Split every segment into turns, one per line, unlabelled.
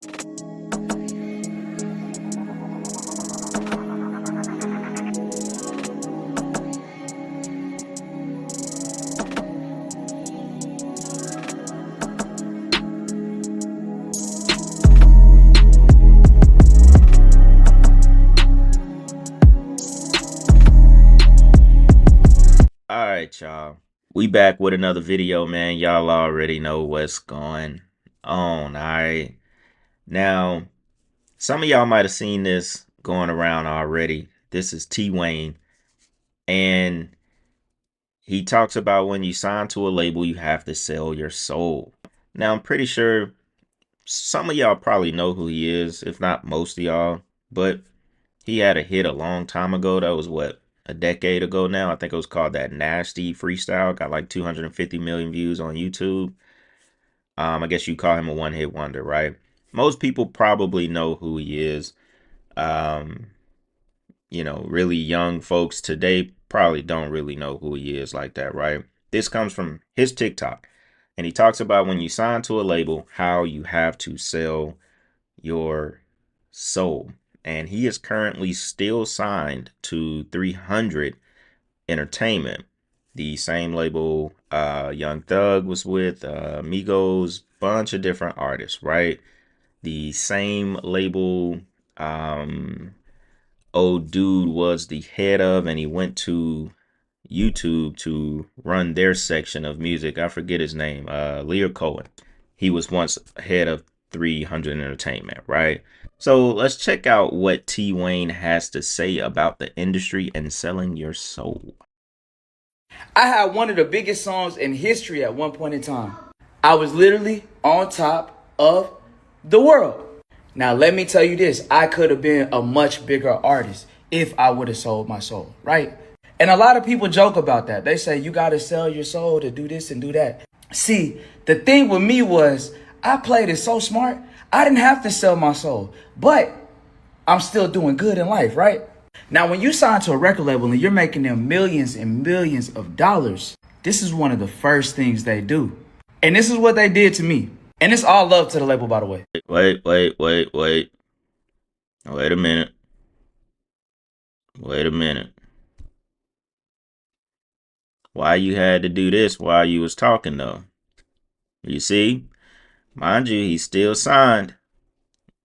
All right, y'all. We back with another video, man. Y'all already know what's going on. All right. Now, some of y'all might have seen this going around already. This is T Wayne, and he talks about when you sign to a label, you have to sell your soul. Now, I'm pretty sure some of y'all probably know who he is, if not most of y'all, but he had a hit a long time ago. That was what, a decade ago now. I think it was called That Nasty Freestyle. Got like 250 million views on YouTube. I guess you call him a one-hit wonder, right? Most people probably know who he is. Um, really young folks today probably don't really know who he is like that, right? This comes from his TikTok. And he talks about when you sign to a label, how you have to sell your soul. And he is currently still signed to 300 Entertainment, the same label Young Thug was with, Migos, bunch of different artists, right? The same label old dude was the head of, and he went to YouTube to run their section of music. I forget his name, Lear Cohen. He was once head of 300 Entertainment, right? So let's check out what T Wayne has to say about the industry and selling your soul.
I had one of the biggest songs in history at one point in time. I was literally on top of the world. Now, let me tell you this. I could have been a much bigger artist if I would have sold my soul, right? And a lot of people joke about that. They say, you got to sell your soul to do this and do that. See, the thing with me was I played it so smart. I didn't have to sell my soul, but I'm still doing good in life, right? Now, when you sign to a record label and you're making them millions and millions of dollars, this is one of the first things they do. And this is what they did to me. And it's all love to the label, by the way.
Wait. Wait a minute. Wait a minute. Why you had to do this while you was talking, though? You see? Mind you, he's still signed.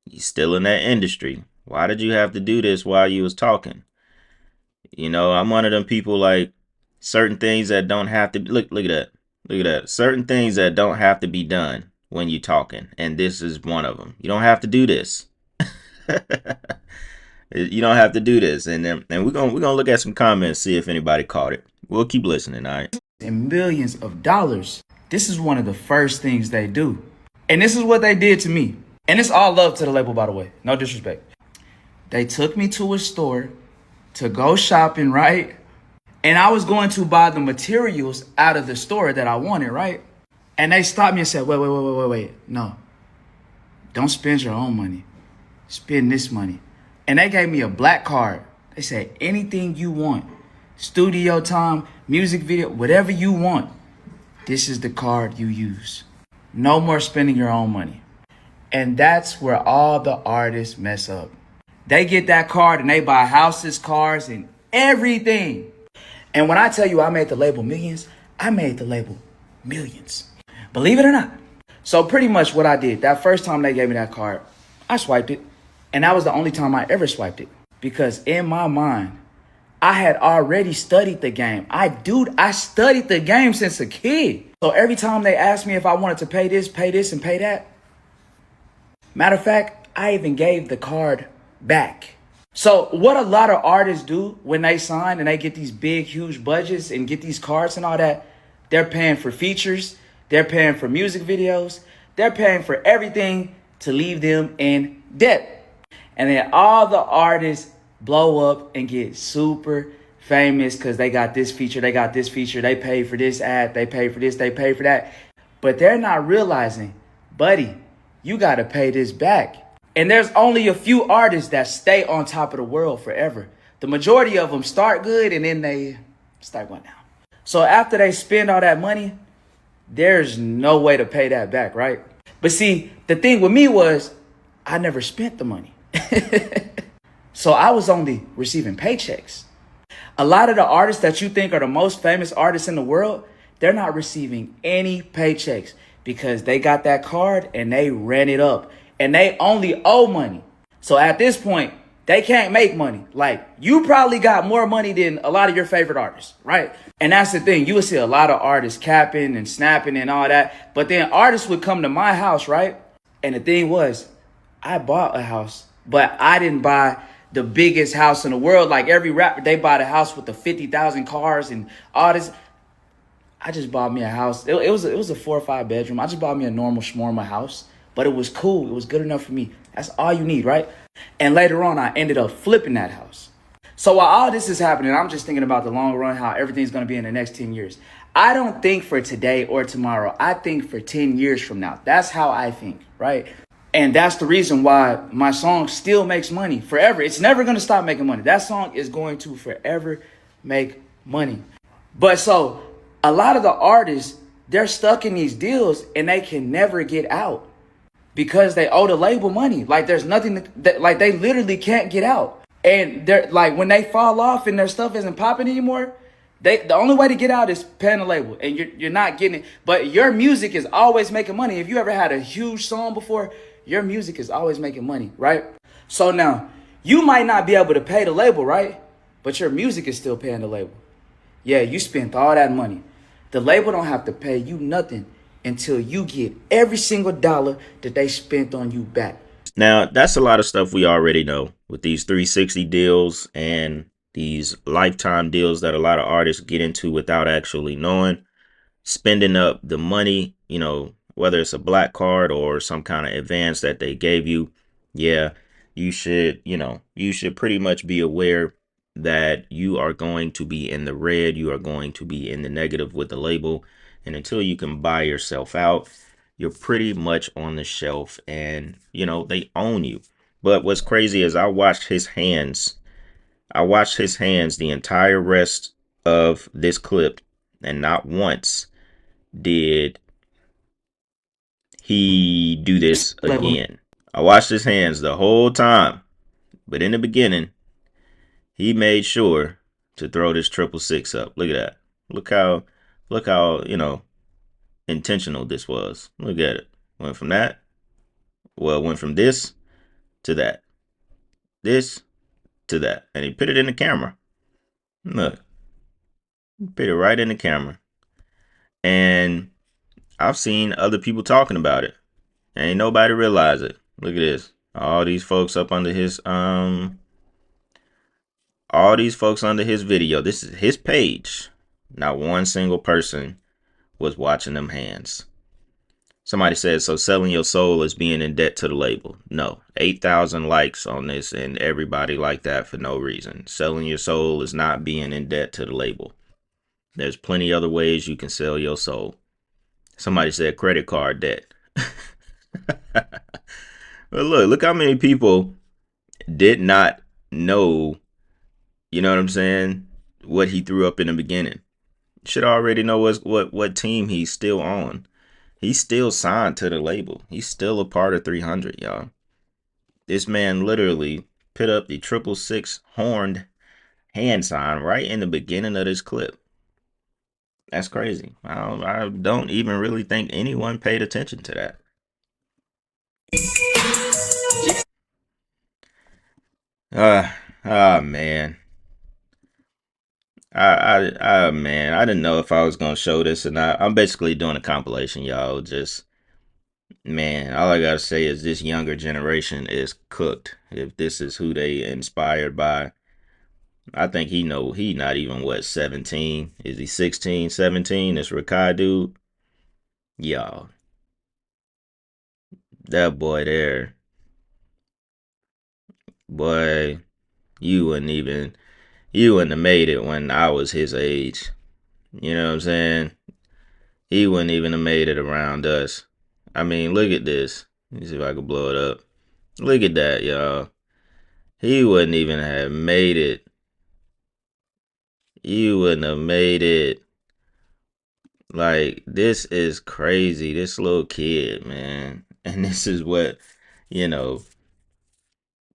He's still in that industry. Why did you have to do this while you was talking? I'm one of them people, like, certain things that don't have to look at that. Look at that. Certain things that don't have to be done when you talking, and this is one of them. You don't have to do this. You don't have to do this. And we're gonna look at some comments, see if anybody caught it. We'll keep listening, all right?
And millions of dollars. This is one of the first things they do. And this is what they did to me. And it's all love to the label, by the way. No disrespect. They took me to a store to go shopping, right? And I was going to buy the materials out of the store that I wanted, right? And they stopped me and said, wait. No, don't spend your own money. Spend this money. And they gave me a black card. They said, anything you want, studio time, music video, whatever you want, this is the card you use. No more spending your own money. And that's where all the artists mess up. They get that card and they buy houses, cars, and everything. And when I tell you I made the label millions, I made the label millions. Believe it or not. So pretty much what I did, that first time they gave me that card, I swiped it. And that was the only time I ever swiped it. Because in my mind, I had already studied the game. I studied the game since a kid. So every time they asked me if I wanted to pay this, and pay that. Matter of fact, I even gave the card back. So what a lot of artists do when they sign and they get these big, huge budgets and get these cards and all that, they're paying for features. They're paying for music videos. They're paying for everything to leave them in debt. And then all the artists blow up and get super famous because they got this feature, they got this feature, they pay for this ad, they pay for this, they pay for that. But they're not realizing, buddy, you got to pay this back. And there's only a few artists that stay on top of the world forever. The majority of them start good and then they start going down. So after they spend all that money, there's no way to pay that back, right? But see, the thing with me was I never spent the money. So I was only receiving paychecks. A lot of the artists that you think are the most famous artists in the world, they're not receiving any paychecks because they got that card and they ran it up and they only owe money. So at this point, they can't make money. Like, you probably got more money than a lot of your favorite artists, right? And that's the thing. You would see a lot of artists capping and snapping and all that. But then artists would come to my house, right? And the thing was, I bought a house, but I didn't buy the biggest house in the world. Like every rapper, they bought a house with the 50,000 cars and all this. I just bought me a house. It was a 4 or 5 bedroom. I just bought me a normal shmorma house, but it was cool. It was good enough for me. That's all you need, right? And later on, I ended up flipping that house. So while all this is happening, I'm just thinking about the long run, how everything's going to be in the next 10 years. I don't think for today or tomorrow. I think for 10 years from now. That's how I think, right? And that's the reason why my song still makes money forever. It's never going to stop making money. That song is going to forever make money. But so a lot of the artists, they're stuck in these deals and they can never get out because they owe the label money. Like there's nothing that, like they literally can't get out. And they're like, when they fall off and their stuff isn't popping anymore, the only way to get out is paying the label, and you're not getting it. But your music is always making money. If you ever had a huge song before, your music is always making money, right? So now you might not be able to pay the label, right? But your music is still paying the label. Yeah, you spent all that money. The label don't have to pay you nothing until you get every single dollar that they spent on you back.
Now, that's a lot of stuff we already know with these 360 deals and these lifetime deals that a lot of artists get into without actually knowing, spending up the money, whether it's a black card or some kind of advance that they gave you. Yeah, you should pretty much be aware that you are going to be in the red, you are going to be in the negative with the label. And until you can buy yourself out, you're pretty much on the shelf and, they own you. But what's crazy is I watched his hands the entire rest of this clip, and not once did he do this again. I watched his hands the whole time, but in the beginning, he made sure to throw this 666 up. Look at that. Look how, intentional this was. Look at it. Went from this to that. This to that. And he put it in the camera. Look. He put it right in the camera. And I've seen other people talking about it. Ain't nobody realize it. Look at this. All these folks under his video. This is his page. Not one single person was watching them hands. Somebody said, so selling your soul is being in debt to the label. No, 8,000 likes on this and everybody like that for no reason. Selling your soul is not being in debt to the label. There's plenty other ways you can sell your soul. Somebody said credit card debt. But look how many people did not know, you know what I'm saying, what he threw up in the beginning. Should already know what team he's still on. He's still signed to the label. He's still a part of 300, y'all. This man literally put up the 666 horned hand sign right in the beginning of this clip. That's crazy. I don't even really think anyone paid attention to that. Man. Man, I didn't know if I was gonna show this or not. I'm basically doing a compilation, y'all. Just, man, all I gotta say is this younger generation is cooked. If this is who they inspired by, I think he not even 17. Is he 16, 17? This Rakai dude, y'all. That boy there, boy, you wouldn't have made it when I was his age. You know what I'm saying? He wouldn't even have made it around us. I mean, look at this. Let me see if I can blow it up. Look at that, y'all. He wouldn't even have made it. You wouldn't have made it. Like, this is crazy. This little kid, man. And this is what, you know,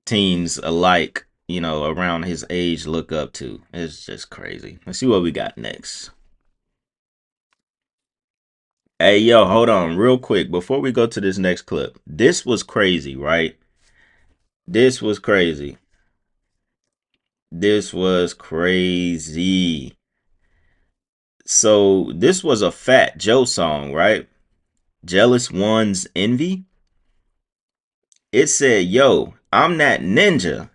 teens alike, around his age look up to. It's just crazy. Let's see what we got next. Hey, yo, hold on real quick before we go to this next clip. This was crazy, right? This was crazy. This was crazy. So, this was a Fat Joe song, right? Jealous One's Envy. It said, yo, I'm that ninja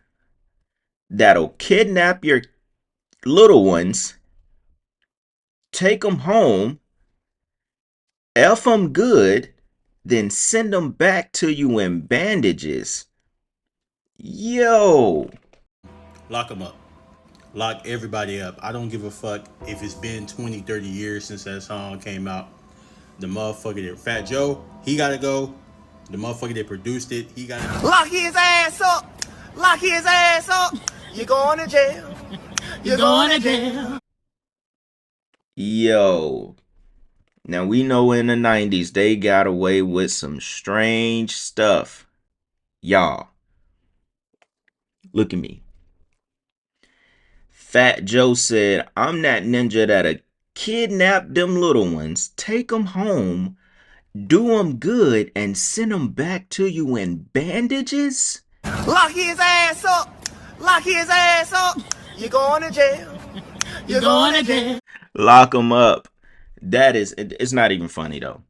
that'll kidnap your little ones, take them home, F them good, then send them back to you in bandages. Yo.
Lock them up. Lock everybody up. I don't give a fuck if it's been 20, 30 years since that song came out. The motherfucker that Fat Joe, he gotta go. The motherfucker that produced it, he gotta go.
Lock his ass up. Lock his ass up. You're going to jail. You're going to jail.
Yo. Now we know in the 90s they got away with some strange stuff. Y'all. Look at me. Fat Joe said, I'm that ninja that'll kidnap them little ones, take them home, do them good, and send them back to you in bandages?
Lock his ass up. Lock his ass up. You're going to jail. You're going to jail.
Lock them up. It's not even funny though.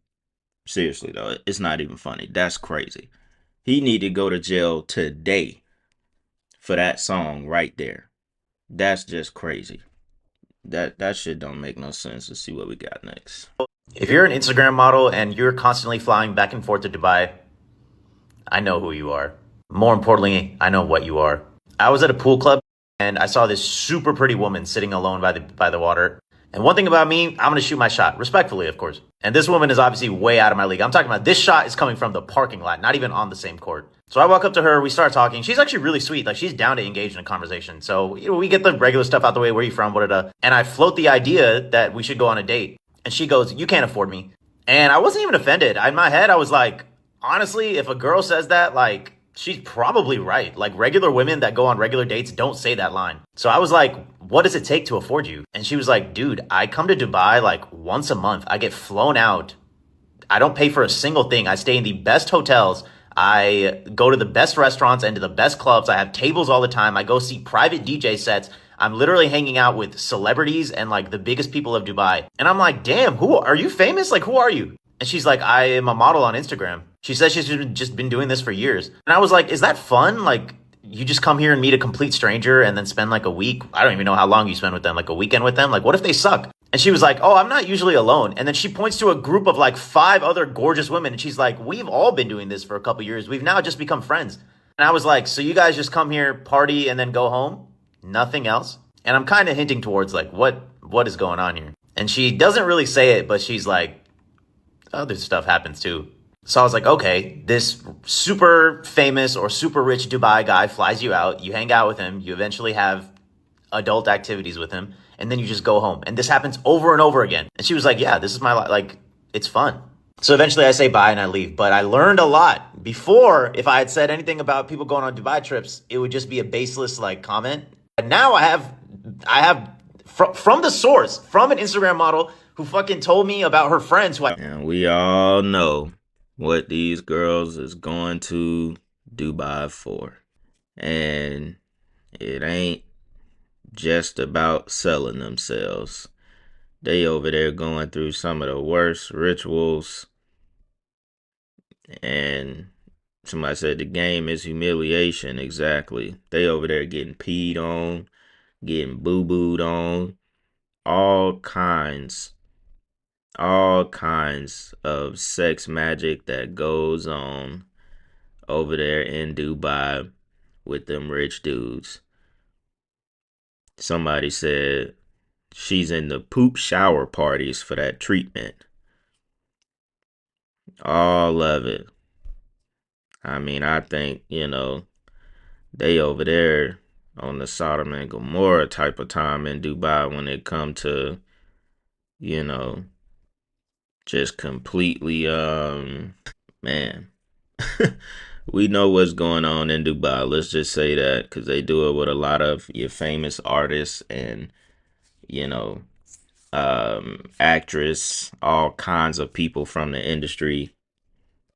Seriously though, it's not even funny. That's crazy. He need to go to jail today for that song right there. That's just crazy. That shit don't make no sense. Let's see what we got next.
If you're an Instagram model and you're constantly flying back and forth to Dubai, I know who you are. More importantly, I know what you are. I was at a pool club and I saw this super pretty woman sitting alone by the water. And one thing about me, I'm going to shoot my shot, respectfully, of course. And this woman is obviously way out of my league. I'm talking about this shot is coming from the parking lot, not even on the same court. So I walk up to her, we start talking. She's actually really sweet. Like, she's down to engage in a conversation. So, we get the regular stuff out the way. Where are you from? And I float the idea that we should go on a date. And she goes, you can't afford me. And I wasn't even offended. In my head, I was like, honestly, if a girl says that, like, she's probably right. Like, regular women that go on regular dates don't say that line. So I was like, what does it take to afford you? And she was like, dude, I come to Dubai like once a month. I get flown out. I don't pay for a single thing. I stay in the best hotels. I go to the best restaurants and to the best clubs. I have tables all the time. I go see private DJ sets. I'm literally hanging out with celebrities and like the biggest people of Dubai. And I'm like, damn, who are you famous? Like, who are you? And she's like, I am a model on Instagram. She says she's just been doing this for years. And I was like, is that fun? Like, you just come here and meet a complete stranger and then spend like a week. I don't even know how long you spend with them, like a weekend with them. Like, what if they suck? And she was like, oh, I'm not usually alone. And then she points to a group of like 5 other gorgeous women. And she's like, we've all been doing this for a couple years. We've now just become friends. And I was like, so you guys just come here, party, and then go home? Nothing else? And I'm kind of hinting towards like, what is going on here? And she doesn't really say it, but she's like, other stuff happens too. So I was like, okay, this super famous or super rich Dubai guy flies you out. You hang out with him. You eventually have adult activities with him. And then you just go home. And this happens over and over again. And she was like, yeah, this is my life. Like, it's fun. So eventually I say bye and I leave. But I learned a lot. Before, if I had said anything about people going on Dubai trips, it would just be a baseless like comment. And now I have from the source, from an Instagram model who fucking told me about her friends.
And we all know what these girls is going to Dubai for. And it ain't just about selling themselves. They over there going through some of the worst rituals. And somebody said the game is humiliation. Exactly. They over there getting peed on, getting boo-booed on, all kinds of sex magic that goes on over there in Dubai with them rich dudes. Somebody said she's in the poop shower parties for that treatment. All of it. I mean, I think, they over there on the Sodom and Gomorrah type of time in Dubai when it come to, just completely, man. We know what's going on in Dubai. Let's just say that because they do it with a lot of your famous artists and you know, actress, all kinds of people from the industry.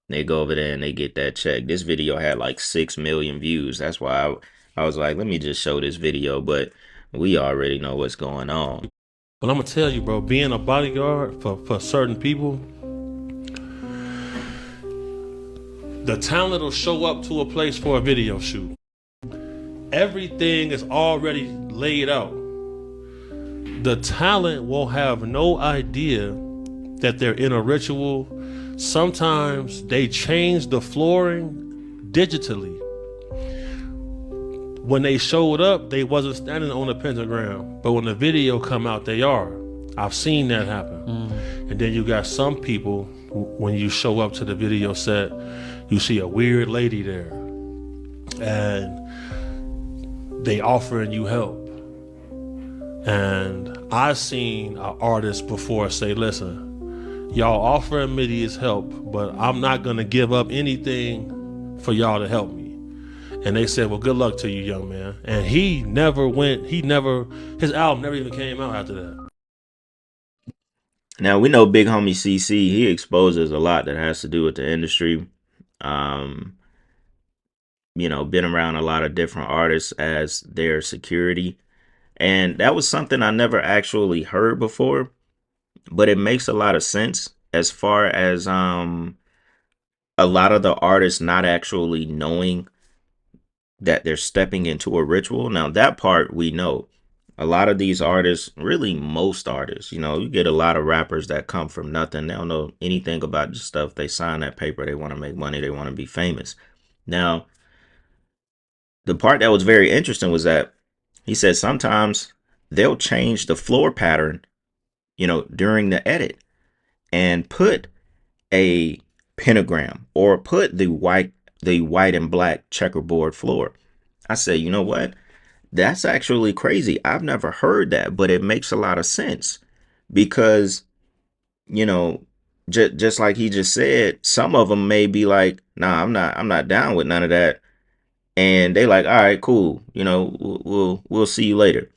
They go over there and they get that check. This video had like 6 million views. That's why I was like, let me just show this video. But we already know what's going on.
But I'm gonna tell you, bro, being a bodyguard for certain people, the talent will show up to a place for a video shoot. Everything is already laid out. The talent will have no idea that they're in a ritual. Sometimes they change the flooring digitally. When they showed up, they wasn't standing on a pentagram, but when the video come out, they are. I've seen that happen. And then you got some people, when you show up to the video set, you see a weird lady there, and they offering you help. And I've seen an artist before say, listen, y'all offering me this help, but I'm not gonna give up anything for y'all to help me. And they said, well, good luck to you, young man. And his album never even came out after that.
Now we know Big Homie CC, he exposes a lot that has to do with the industry. Been around a lot of different artists as their security. And that was something I never actually heard before, but it makes a lot of sense as far as a lot of the artists not actually knowing that they're stepping into a ritual. Now that part we know. A lot of these artists, really most artists, you get a lot of rappers that come from nothing. They don't know anything about the stuff. They sign that paper. They want to make money. They want to be famous. Now, the part that was very interesting was that he said sometimes they'll change the floor pattern, during the edit and put a pentagram or put the white and black checkerboard floor. I said, you know what? That's actually crazy. I've never heard that, but it makes a lot of sense because, just like he just said, some of them may be like, nah, I'm not down with none of that. And they like, all right, cool. We'll see you later.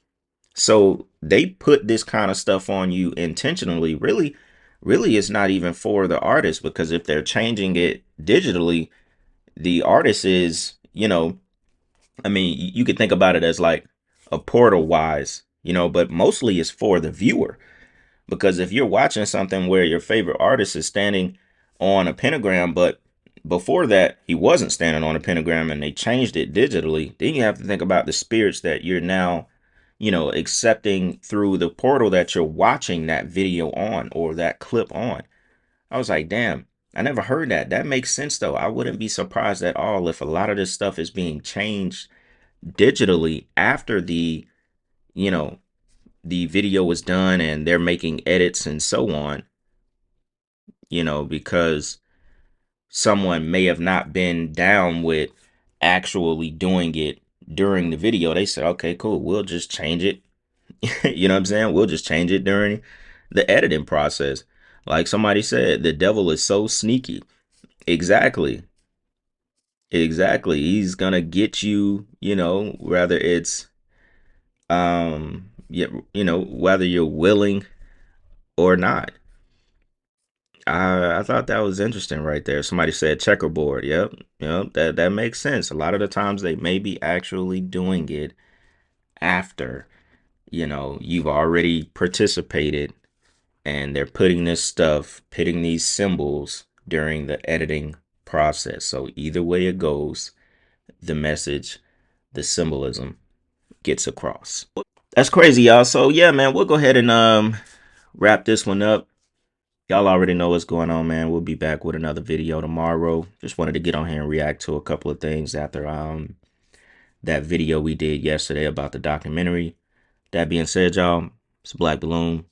So they put this kind of stuff on you intentionally. Really, it's not even for the artist, because if they're changing it digitally, the artist is, you could think about it as like a portal wise, but mostly it's for the viewer. Because if you're watching something where your favorite artist is standing on a pentagram, but before that he wasn't standing on a pentagram and they changed it digitally, then you have to think about the spirits that you're now, accepting through the portal that you're watching that video on or that clip on. I was like, damn. I never heard that. That makes sense, though. I wouldn't be surprised at all if a lot of this stuff is being changed digitally after the video was done and they're making edits and so on, because someone may have not been down with actually doing it during the video. They said, okay, cool. We'll just change it. You know what I'm saying? We'll just change it during the editing process. Like somebody said, the devil is so sneaky. Exactly. He's gonna get you, whether it's whether you're willing or not. I thought that was interesting right there. Somebody said checkerboard. Yep. That makes sense. A lot of the times they may be actually doing it after, you've already participated, and they're putting these symbols during the editing process. So either way it goes, the message, the symbolism gets across. That's crazy, y'all. So yeah, man, we'll go ahead and wrap this one up. Y'all already know what's going on, man. We'll be back with another video tomorrow. Just wanted to get on here and react to a couple of things after that video we did yesterday about the documentary. That being said, y'all, it's Black Balloon,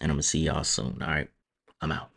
and I'm gonna see y'all soon. All right, I'm out.